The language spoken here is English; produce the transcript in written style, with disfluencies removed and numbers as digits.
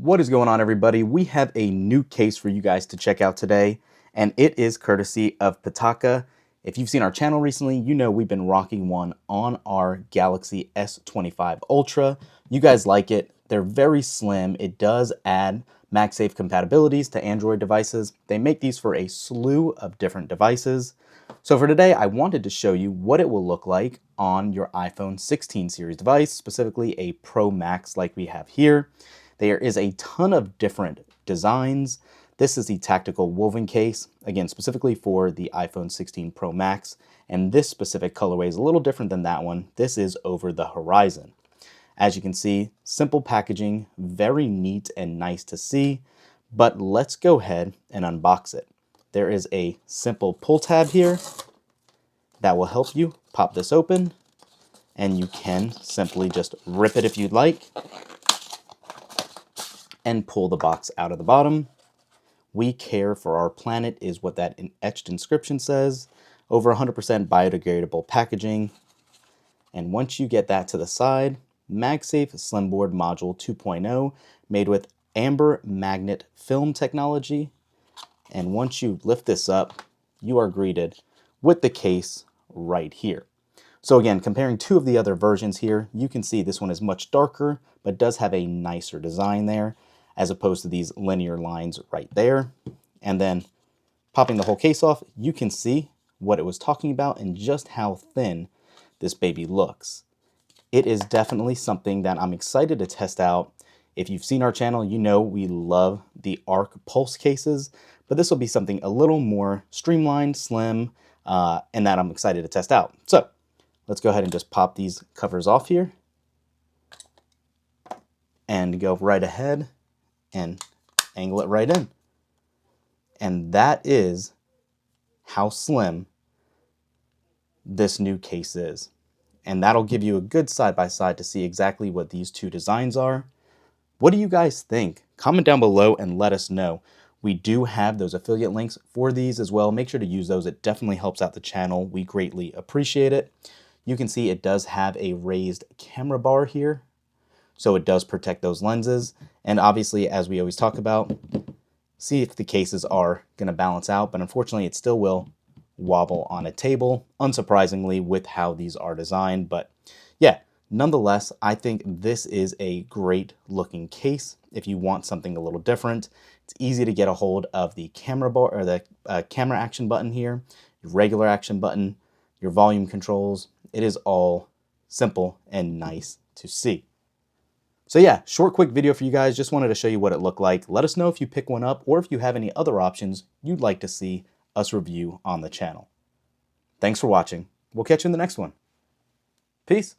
What is going on, everybody? We have a new case for you guys to check out today, and it is courtesy of Pitaka. If you've seen our channel recently, you know we've been rocking one on our Galaxy S25 Ultra. You guys like it. They're very slim. It does add MagSafe compatibilities to Android devices. They make these for a slew of different devices. So for today, I wanted to show you what it will look like on your iPhone 16 series device, specifically a Pro Max like we have here. There is a ton of different designs. This is the tactical woven case, again, specifically for the iPhone 16 Pro Max. And this specific colorway is a little different than that one. This is over the horizon. As you can see, simple packaging, very neat and nice to see. But let's go ahead and unbox it. There is a simple pull tab here that will help you pop this open. And you can simply just rip it if you'd like and pull the box out of the bottom. "We care for our planet" is what that etched inscription says. Over 100% biodegradable packaging. And once you get that to the side, MagSafe Slimboard Module 2.0 made with amber magnet film technology. And once you lift this up, you are greeted with the case right here. So again, comparing two of the other versions here, you can see this one is much darker, but does have a nicer design there, as opposed to these linear lines right there. And then popping the whole case off, you can see what it was talking about and just how thin this baby looks. It is definitely something that I'm excited to test out. If you've seen our channel, you know we love the Arc Pulse cases, but this will be something a little more streamlined, slim, and that I'm excited to test out. So let's go ahead and just pop these covers off here and go right ahead and angle it right in. And that is how slim this new case is. And that'll give you a good side-by-side to see exactly what these two designs are. What do you guys think? Comment down below and let us know. We do have those affiliate links for these as well. Make sure to use those. It definitely helps out the channel. We greatly appreciate it. You can see it does have a raised camera bar here, so it does protect those lenses. And obviously, as we always talk about, see if the cases are going to balance out, but unfortunately it still will wobble on a table, unsurprisingly, with how these are designed. But yeah, nonetheless, I think this is a great looking case if you want something a little different. It's easy to get a hold of the camera bar, or the camera action button here, your regular action button, your volume controls. It is all simple and nice to see. So yeah, short, quick video for you guys. Just wanted to show you what it looked like. Let us know if you pick one up or if you have any other options you'd like to see us review on the channel. Thanks for watching. We'll catch you in the next one. Peace.